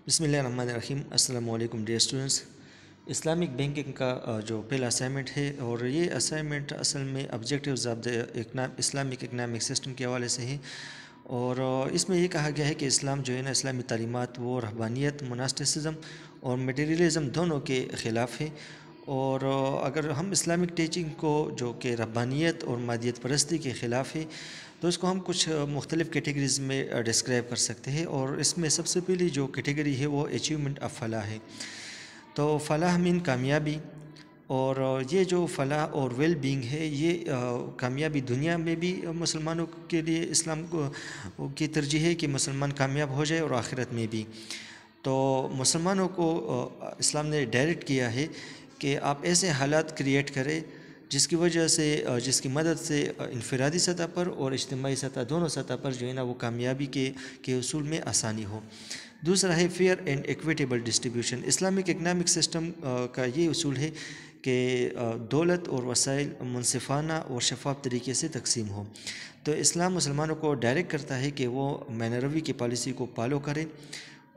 بسم اللہ الرحمن الرحیم۔ السلام علیکم ڈیئر اسٹوڈنٹس۔ اسلامک بینکنگ کا جو پہلا اسائنمنٹ ہے، اور یہ اسائنمنٹ اصل میں objectives of the Islamic economic system کے حوالے سے ہے، اور اس میں یہ کہا گیا ہے کہ اسلام جو ہے نا، اسلامی تعلیمات وہ رہبانیت، مناسٹسزم اور میٹیریلزم دونوں کے خلاف ہے۔ اور اگر ہم اسلامک ٹیچنگ کو جو کہ رہبانیت اور مادیت پرستی کے خلاف ہے، تو اس کو ہم کچھ مختلف کیٹیگریز میں ڈسکرائب کر سکتے ہیں، اور اس میں سب سے پہلی جو کیٹیگری ہے وہ اچیومنٹ آف فلاح ہے۔ تو فلاح مین کامیابی، اور یہ جو فلاح اور ویل بینگ ہے، یہ کامیابی دنیا میں بھی مسلمانوں کے لیے اسلام کی ترجیح ہے کہ مسلمان کامیاب ہو جائے، اور آخرت میں بھی۔ تو مسلمانوں کو اسلام نے ڈائریکٹ کیا ہے کہ آپ ایسے حالات کریٹ کریں جس کی وجہ سے جس کی مدد سے انفرادی سطح پر اور اجتماعی سطح، دونوں سطح پر جو ہے نا وہ کامیابی کے حصول میں آسانی ہو۔ دوسرا ہے fair and equitable distribution. Islamic economic system کا یہ اصول ہے کہ دولت اور وسائل منصفانہ اور شفاف طریقے سے تقسیم ہو۔ تو اسلام مسلمانوں کو ڈائریکٹ کرتا ہے کہ وہ مینروی کی پالیسی کو فالو کرے،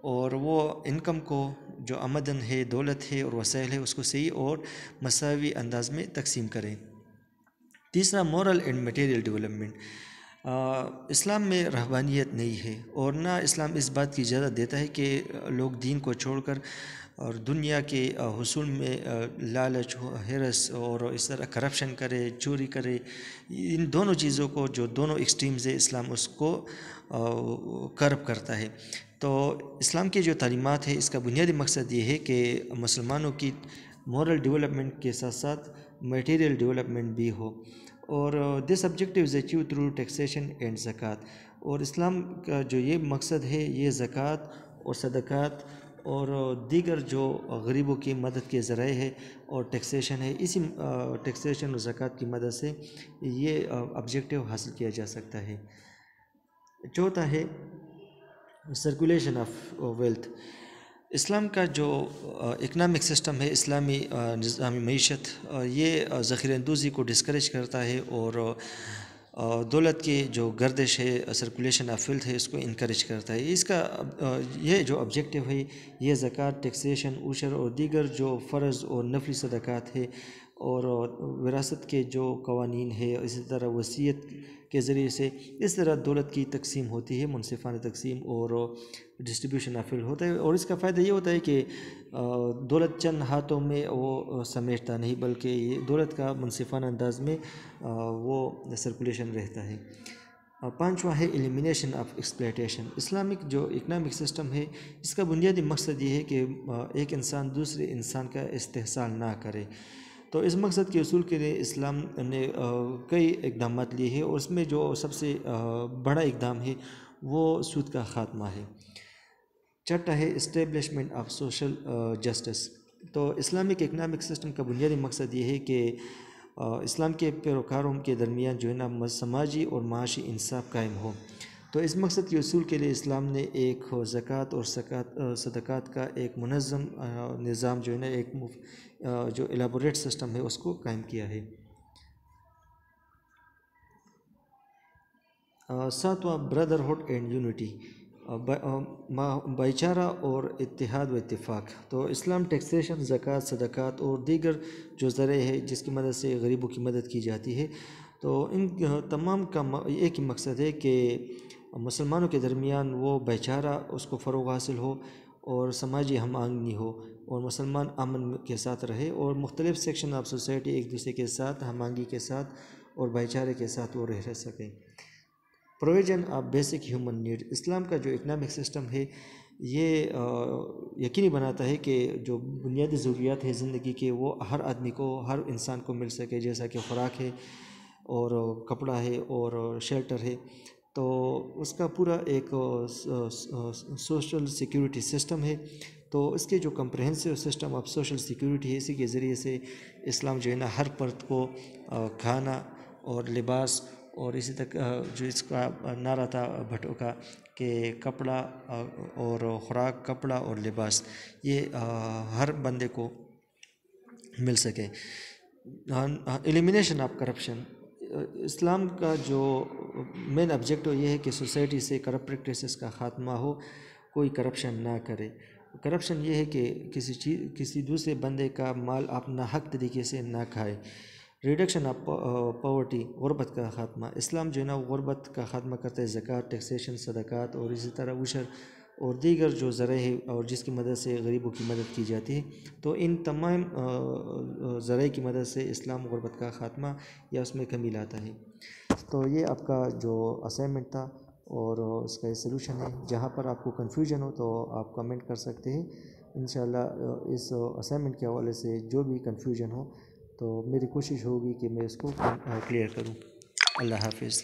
اور وہ انکم کو، جو آمدن ہے، دولت ہے اور وسائل ہے، اس کو صحیح اور مساوی انداز میں تقسیم کریں۔ تیسرا مورل اینڈ میٹیریل ڈیولپمنٹ۔ اسلام میں رہبانیت نہیں ہے، اور نہ اسلام اس بات کی اجازت دیتا ہے کہ لوگ دین کو چھوڑ کر اور دنیا کے حصول میں لالچ، ہرس اور اس طرح کرپشن کرے، چوری کرے۔ ان دونوں چیزوں کو، جو دونوں ایکسٹریمز ہے، اسلام اس کو کرب کرتا ہے۔ تو اسلام کی جو تعلیمات ہے، اس کا بنیادی مقصد یہ ہے کہ مسلمانوں کی مورل ڈیولپمنٹ کے ساتھ ساتھ میٹیریل ڈیولپمنٹ بھی ہو، اور this objective is achieve through taxation and زکوٰۃ۔ اور اسلام کا جو یہ مقصد ہے، یہ زکوٰۃ اور صدقات اور دیگر جو غریبوں کی مدد کے ذرائع ہے اور ٹیکسیشن ہے، اسی ٹیکسیشن اور زکوٰۃ کی مدد سے یہ آبجیکٹیو حاصل کیا جا سکتا ہے۔ چوتھا ہے سرکولیشن آف ویلتھ۔ اسلام کا جو اکنامک سسٹم ہے، اسلامی نظامی معیشت، یہ ذخیرہ اندوزی کو ڈسکریج کرتا ہے، اور دولت کی جو گردش ہے، سرکولیشن آف ویلتھ ہے، اس کو انکریج کرتا ہے۔ اس کا یہ جو آبجیکٹیو ہے، یہ زکوٰۃ، ٹیکسیشن، عشر اور دیگر جو فرض اور نفلی صدقات ہے، اور وراثت کے جو قوانین ہے، اسی طرح وصیت کے ذریعے سے اس طرح دولت کی تقسیم ہوتی ہے، منصفانہ تقسیم اور ڈسٹریبیوشن آف ویلتھ ہوتا ہے۔ اور اس کا فائدہ یہ ہوتا ہے کہ دولت چند ہاتھوں میں وہ سمیٹتا نہیں، بلکہ یہ دولت کا منصفانہ انداز میں وہ سرکولیشن رہتا ہے۔ پانچواں ہے ایلیمینیشن آف ایکسپلائٹیشن۔ اسلامک جو اکنامک سسٹم ہے، اس کا بنیادی مقصد یہ ہے کہ ایک انسان دوسرے انسان کا استحصال نہ کرے۔ تو اس مقصد کے حصول کے لیے اسلام نے کئی اقدامات لیے ہیں، اور اس میں جو سب سے بڑا اقدام ہے وہ سود کا خاتمہ ہے۔ چھٹا ہے اسٹیبلشمنٹ آف سوشل جسٹس۔ تو اسلامک اکنامک سسٹم کا بنیادی مقصد یہ ہے کہ اسلام کے پیروکاروں کے درمیان جو ہے نا سماجی اور معاشی انصاف قائم ہو۔ تو اس مقصد کے حصول کے لیے اسلام نے ایک زکوٰۃ اور صدقات کا ایک منظم نظام جو ہے نا، ایک جو ایلیبوریٹ سسٹم ہے، اس کو قائم کیا ہے۔ ساتواں بردرہڈ اینڈ یونٹی، بھائی چارہ اور اتحاد و اتفاق۔ تو اسلام ٹیکسیشن، زکوٰۃ، صدقات اور دیگر جو ذرائع ہے جس کی مدد سے غریبوں کی مدد کی جاتی ہے، تو ان تمام کا ایک ہی مقصد ہے کہ مسلمانوں کے درمیان وہ بھائی چارہ، اس کو فروغ حاصل ہو، اور سماجی ہم آہنگی ہو، اور مسلمان امن کے ساتھ رہے، اور مختلف سیکشن آف سوسائٹی ایک دوسرے کے ساتھ ہم آہنگی کے ساتھ اور بھائی چارے کے ساتھ وہ رہ سکیں۔ Provision of basic human need. اسلام کا جو اکنامک سسٹم ہے، یہ یقینی بناتا ہے کہ جو بنیادی ضروریات ہیں زندگی کے، وہ ہر آدمی کو، ہر انسان کو مل سکے، جیسا کہ خوراک ہے اور کپڑا ہے اور شیلٹر ہے۔ تو اس کا پورا ایک سوشل سیکیورٹی سسٹم ہے۔ تو اس کے جو comprehensive system of social security ہے، اسی کے ذریعے سے اسلام جو ہے نا ہر فرد کو کھانا اور لباس، اور اسی تک جو اس کا نعرہ تھا بھٹو کا کہ کپڑا اور خوراک، کپڑا اور لباس، یہ ہر بندے کو مل سکے۔ Elimination of corruption. اسلام کا جو مین آبجیکٹو یہ ہے کہ سوسائٹی سے کرپٹ پریکٹسز کا خاتمہ ہو، کوئی کرپشن نہ کرے، کرپشن یہ ہے کہ کسی دوسرے بندے کا مال آپ ناحق طریقے سے نہ کھائے۔ ریڈکشن آف پاورٹی، غربت کا خاتمہ۔ اسلام جو ہے نا غربت کا خاتمہ کرتا ہے، زکوٰۃ، ٹیکسیشن، صدقات اور اسی طرح عشر اور دیگر جو ذرائع ہے اور جس کی مدد سے غریبوں کی مدد کی جاتی ہے، تو ان تمام ذرائع کی مدد سے اسلام غربت کا خاتمہ یا اس میں کمی لاتا ہے۔ تو یہ آپ کا جو اسائنمنٹ تھا اور اس کا یہ سلوشن ہے۔ جہاں پر آپ کو کنفیوژن ہو تو آپ کمنٹ کر سکتے ہیں۔ انشاءاللہ اس اسائنمنٹ کے حوالے سے جو بھی کنفیوژن ہو تو میری کوشش ہوگی کہ میں اس کو کلیئر کروں۔ اللہ حافظ۔